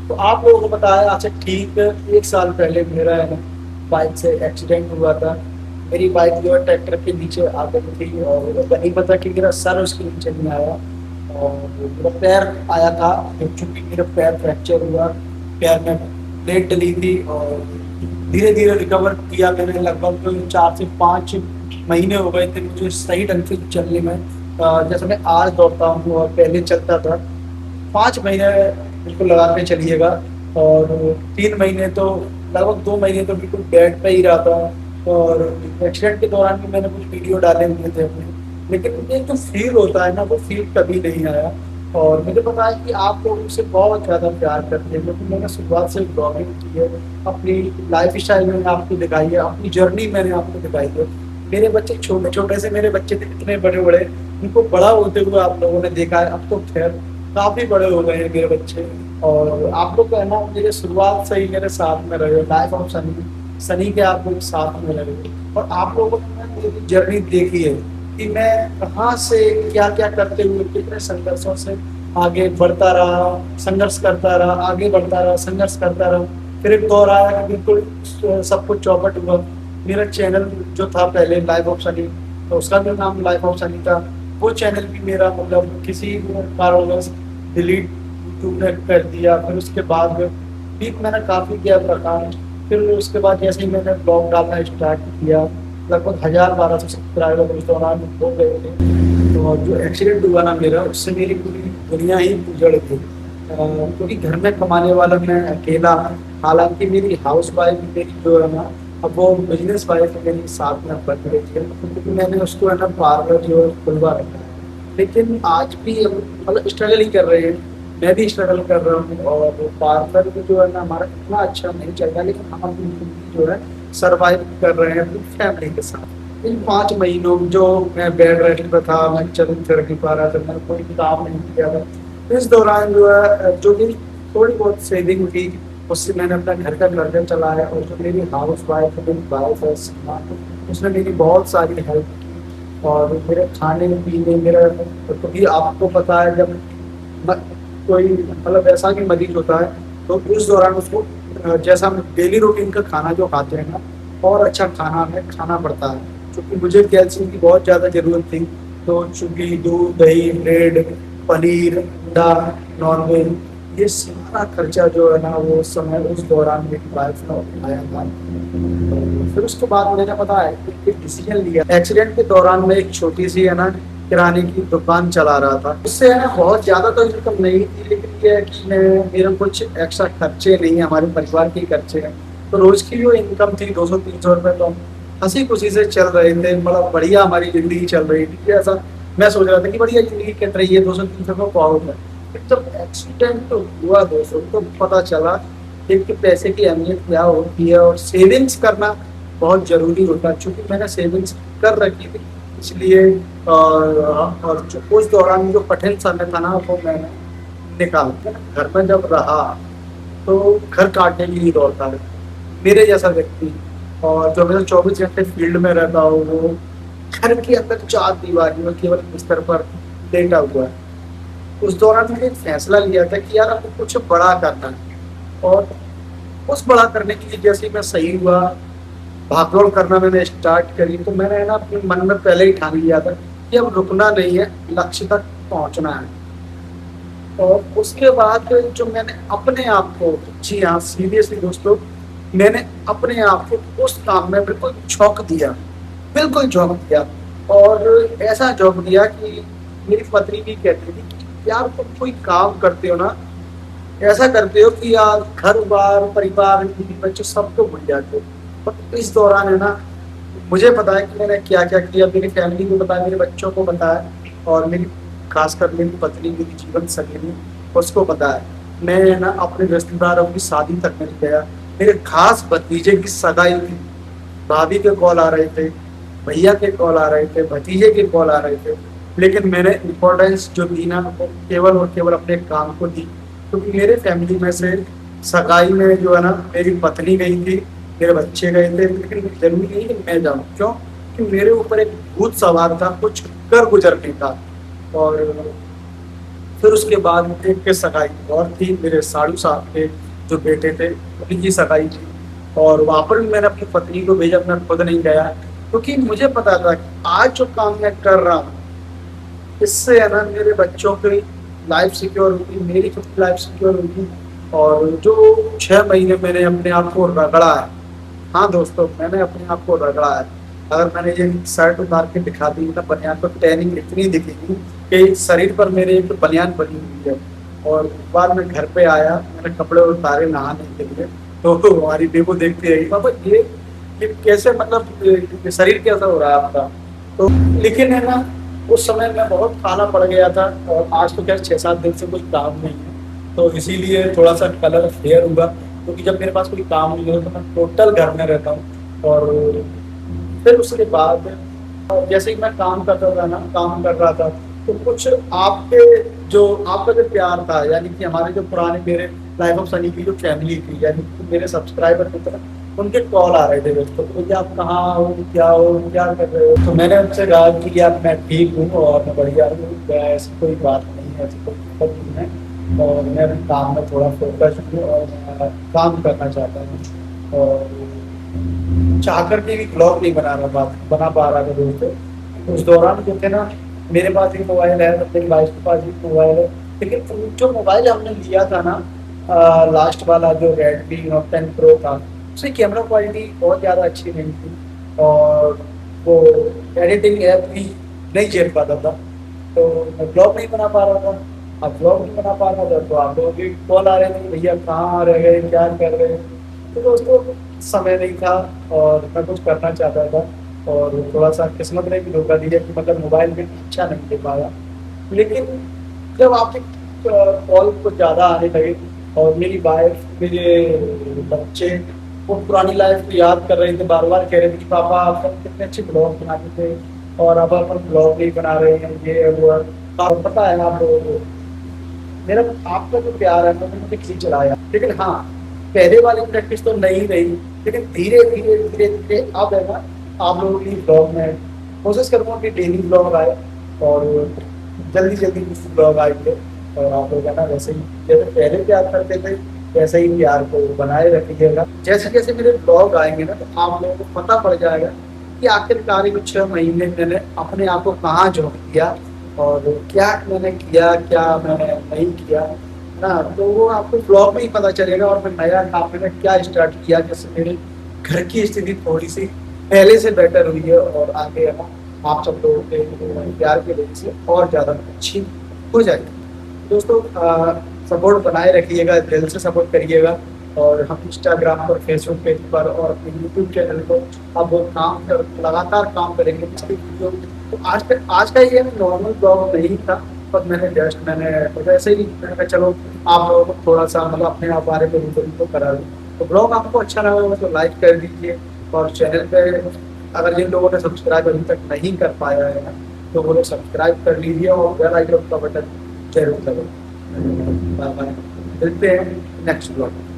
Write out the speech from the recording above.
तो आप लोगों को बताया। अच्छा ठीक 1 साल पहले मेरा है ना बाइक से एक्सीडेंट हुआ था। मेरी बाइक जो है ट्रैक्टर के नीचे आ गई थी और नहीं पता कि मेरा सर उसके नीचे नहीं आया और मेरा पैर आया था। चूंकि मेरा पैर फ्रैक्चर हुआ, पैर में प्लेट डली थी और धीरे धीरे रिकवर किया मैंने। लगभग 4 से 5 महीने हो गए थे मुझे सही ढंग से चलने में। जैसे मैं आज दौड़ता हूँ और पहले चलता था। 5 महीने बिल्कुल लगा के चलिएगा। और 3 महीने तो, लगभग 2 महीने तो बिल्कुल बेड पे ही रहा था। और एक्सीडेंट के दौरान भी मैंने कुछ वीडियो डाले हुए थे अपने, लेकिन ये जो फील होता है ना वो फील कभी नहीं आया। और मुझे पता है कि आप लोग मुझसे बहुत ज़्यादा प्यार करते हैं, क्योंकि मैंने शुरुआत से ब्लॉगिंग की है। अपनी लाइफ स्टाइल मैंने आपको दिखाई है, अपनी जर्नी मैंने आपको दिखाई है। मेरे बच्चे छोटे छोटे से, मेरे बच्चे थे इतने बड़े बड़े, उनको बड़ा होते हुए आप लोगों ने देखा है। अब तो खैर काफ़ी बड़े हो गए हैं मेरे बच्चे। और आप लोग है ना मेरे शुरुआत से ही मेरे साथ में रहे हो। लाइफ ऑफ सनी, सनी के आप लोग साथ में रहे हो और आप लोगों ने मेरी जर्नी देखी है कि मैं कहाँ से क्या क्या करते हुए कितने संघर्षों से आगे बढ़ता रहा, संघर्ष करता रहा, आगे बढ़ता रहा, संघर्ष करता रहा। फिर एक दौर आया कि बिल्कुल सब कुछ चौपट हुआ। मेरा चैनल जो था पहले लाइफ ऑफ सनी, तो उसका भी नाम लाइफ ऑफ सनी था। वो चैनल भी मेरा मतलब किसी कारणवश डिलीट यूट्यूब ने कर दिया। फिर उसके बाद भी मैंने काफ़ी गैप रखा। फिर उसके बाद जैसे ही मैंने ब्लॉग डालना स्टार्ट किया, लगभग 1000-1200 सब्सक्राइबर उस दौरान हो गए थे। तो जो एक्सीडेंट हुआ ना मेरा, उससे मेरी पूरी दुनिया ही उजड़ गई। क्योंकि घर में कमाने वाला मैं अकेला। हालांकि मेरी हाउस वाइफ मेरी जो है ना, अब वो बिजनेस वाइफ मेरी साथ में बन रही है, क्योंकि मैंने उसको है ना पार्लर जो है खुलवा रखा है। लेकिन आज भी हम मतलब स्ट्रगल ही कर रहे हैं। मैं भी स्ट्रगल कर रहा हूँ और पार्लर भी जो है ना हमारा इतना अच्छा नहीं चल रहा, लेकिन हम अपनी जिंदगी जो है सर्वाइव कर रहे हैं अपनी फैमिली के साथ। इन 5 महीनों जो मैं बेड रेस्ट पे था, मैं चल फिर नहीं पा रहा था, मैंने कोई भी काम नहीं किया था। तो इस दौरान जो है जो मेरी थोड़ी बहुत सेविंग थी, उससे मैंने अपना घर का खर्चा चलाया। और जो मेरी हाउस वाइफ है, मेरी वाइफ है सीमा, उसने मेरी बहुत सारी हेल्प की। और मेरे खाने पीने मेरा, क्योंकि आपको पता है जब म- कोई मतलब ऐसा कि मरीज होता है तो उस दौरान उसको जैसा हम डेली रूटीन का खाना जो खाते हैं ना, और अच्छा खाना हमें खाना पड़ता है। क्योंकि मुझे कैल्शियम की बहुत ज़्यादा ज़रूरत थी। तो चूंकि दूध दही ब्रेड पनीर अंडा नॉनवेज, ये सारा खर्चा जो है ना वो उस समय उस दौरान मेरी वाइफ ने उठाया था। फिर उसके बाद मैंने पता है एक डिसीजन लिया। एक्सीडेंट के दौरान मैं एक छोटी सी है ना किराने की दुकान चला रहा था। उससे है ना बहुत ज्यादा तो इनकम नहीं थी, लेकिन ये है कि मैं मेरा कुछ एक्स्ट्रा खर्चे नहीं है, हमारे परिवार के ही खर्चे हैं। तो रोज की जो इनकम थी 200-300 रुपए, तो हम हंसी खुशी से चल रहे थे। बड़ा बढ़िया हमारी जिंदगी चल रही थी। ऐसा मैं सोच रहा था कि बढ़िया जिंदगी कट रही है, 200-300 का बहुत है। फिर जब एक्सीडेंट हुआ दोस्तों, तो पता चला एक तो पैसे की अहमियत क्या होती है और सेविंग्स करना बहुत जरूरी होता है। चूंकि मैंने सेविंग्स कर रखी थी, इसलिए और जो उस दौरान जो कठिन समय था ना वो मैंने निकाल दिया। घर में जब रहा तो घर काटने की ही दौड़ता है मेरे जैसा व्यक्ति। और जो मेरा 24 घंटे फील्ड में रहता हो, वो घर के अंदर 4 दीवारी में केवल बिस्तर पर लेटा हुआ है। उस दौरान मैंने एक फैसला लिया था कि यार अब कुछ बड़ा करना है। और उस बड़ा करने के लिए जैसे ही मैं सही हुआ, भागदौड़ करना मैंने स्टार्ट करी, तो मैंने है ना अपने मन में पहले ही ठान लिया था कि अब रुकना नहीं है, लक्ष्य तक पहुंचना है। और उसके बाद जो मैंने अपने आप को, जी हाँ सीरियसली दोस्तों, मैंने अपने आप को उस काम में बिल्कुल झोंक दिया, बिल्कुल झोंक दिया। और ऐसा झोंक दिया कि मेरी पत्नी भी कहती थी कि यार तुम कोई काम करते हो ना, ऐसा करते हो कि यार घर बार परिवार बीवी बच्चे सबको भूल जाते हो। पर इस दौरान है ना मुझे पता है कि मैंने क्या क्या किया, मेरी फैमिली को बताया, मेरे बच्चों को बताया, और मेरी खासकर मेरी पत्नी, मेरी जीवन संगिनी, उसको बताया। मैं है ना अपने रिश्तेदारों की शादी तक नहीं गया। मेरे खास भतीजे की सगाई थी, भाभी के कॉल आ रहे थे, भैया के कॉल आ रहे थे, भतीजे के कॉल आ रहे थे, लेकिन मैंने इम्पोर्टेंस जो दी ना वो केवल और केवल अपने काम को दी। क्योंकि मेरे फैमिली में से सगाई में जो है ना मेरी पत्नी गई थी, मेरे बच्चे गए थे, लेकिन जरूरी नहीं कि मैं जाऊँ। क्यों? कि मेरे ऊपर एक भूत सवार था कुछ कर गुजरने का। और फिर उसके बाद एक के सगाई और थी, मेरे साड़ू साहब के जो बेटे थे उनकी सगाई थी। और वहाँ पर भी मैंने अपनी पत्नी को भेजा, मैं खुद नहीं गया, क्योंकि मुझे पता था कि आज जो काम मैं कर रहा हूँ इससे है ना मेरे बच्चों की लाइफ सिक्योर होगी, मेरी खुद की लाइफ सिक्योर होगी। और जो 6 महीने मैंने अपने आप को रगड़ा है, हाँ दोस्तों मैंने अपने आप को रगड़ा है। अगर मैंने ये शर्ट उतार के दिखा दी ना, बनियान पर टैनिंग इतनी दिखेगी कि शरीर पर मेरे एक बनियान बनी हुई है। और एक बार मैं घर पे आया, मैंने कपड़े उतारे नहाने के लिए, तो हमारी बेबो देखती रही, पापा ये कैसे, मतलब ये शरीर कैसा हो रहा है आपका। तो लेकिन है ना उस समय मैं बहुत खाना पड़ गया था, और आज तो क्या 6-7 दिन से कुछ काम नहीं है, तो इसीलिए थोड़ा सा कलर फेयर हुआ। क्योंकि जब मेरे पास कोई काम नहीं हो तो मैं टोटल घर में रहता हूँ। और फिर उसके बाद जैसे ही मैं काम करता था ना, काम कर रहा था, तो कुछ आपके जो आपका जो प्यार था, यानी कि हमारे जो पुराने मेरे लाइफ ऑफ सनी की जो फैमिली थी, यानी कि मेरे सब्सक्राइबर की तरह उनके कॉल आ रहे थे दोस्तों, तो भैया आप कहाँ हो, क्या कर रहे हो। तो मैंने उनसे कहा कि यार मैं ठीक हूँ और मैं बढ़िया हूँ, ऐसी कोई बात नहीं है, ऐसी कोई दिक्कत नहीं है, और मैं अपने काम में थोड़ा फोकस हूँ और मैं काम करना चाहता हूँ। और चाह करके भी ब्लॉग नहीं बना पा रहा था दोस्तों। उस दौरान जो थे ना, मेरे पास एक मोबाइल है, मेरी वाइफ के पास एक मोबाइल है, लेकिन जो मोबाइल हमने लिया था ना, लास्ट वाला जो रेडमी नोट 10 प्रो था, उसकी कैमरा क्वालिटी बहुत ज़्यादा अच्छी नहीं थी, और वो एडिटिंग ऐप भी नहीं चल पाता था, तो मैं ब्लॉग नहीं बना पा रहा था। अब ब्लॉग नहीं बना पा रहा था तो आप लोगों की कॉल आ रहे थे, भैया कहाँ रह गए, क्या कर रहे हैं। तो दोस्तों समय नहीं था और मैं कुछ करना चाहता था, और थोड़ा सा किस्मत ने भी धोखा दिया कि मतलब मोबाइल में अच्छा नहीं दे पाया। लेकिन जब आपके कॉल कुछ ज़्यादा आने लगे, और मेरी वाइफ, मेरे बच्चे वो पुरानी लाइफ को याद कर रहे थे, बार बार कह रहे थे कि पापा आप कितने अच्छे ब्लॉग बनाते थे और अब अपन ब्लॉग नहीं बना रहे हैं, ये है, वो है। तो पता है आप लोगों को मेरा आपका जो प्यार है वो मुझे खींच लाया। लेकिन हाँ, पहले वाली प्रैक्टिस तो नहीं रही, लेकिन धीरे धीरे धीरे धीरे अब है ना आप लोगों की ब्लॉग में कोशिश करूँगा कि डेली ब्लॉग आए, और जल्दी जल्दी ब्लॉग आएंगे। और आप लोग है ना वैसे ही जैसे पहले प्यार करते थे वैसे ही प्यार को बनाए रखिएगा। जैसे जैसे मेरे ब्लॉग आएंगे ना, तो आप लोगों को पता पड़ जाएगा कि आखिरकार ये 6 महीने मैंने अपने आप को कहाँ झोंक दिया, और क्या मैंने किया, क्या मैंने नहीं किया ना। तो वो आपको ब्लॉग में ही पता चलेगा। और मैं नया काम मैंने क्या स्टार्ट किया, जैसे मेरे घर की स्थिति थोड़ी सी पहले से बेटर हुई है, और आगे है ना आप सब लोगों के प्यार के वजह से और ज़्यादा अच्छी हो जाएगी। दोस्तों सपोर्ट बनाए रखिएगा, दिल से सपोर्ट करिएगा। और हम इंस्टाग्राम पर, फेसबुक पेज पर और अपने यूट्यूब चैनल पर अब वो लगातार काम करेंगे इसकी वीडियो। तो आज का ये नॉर्मल ब्लॉग नहीं था, पर मैंने वैसे ही मैंने कहा चलो आप लोगों को थोड़ा सा मतलब अपने आप बारे में रूबरू तो करा दूँ। तो ब्लॉग आपको अच्छा लगा हो तो लाइक कर दीजिए, और चैनल पे अगर जिन लोगों ने सब्सक्राइब अभी तक नहीं कर पाया है ना, तो वो लोग सब्सक्राइब कर लीजिए और बेल आइकन का बटन जरूर दबाइए। बाय बाय, मिलते हैं नेक्स्ट ब्लॉग में।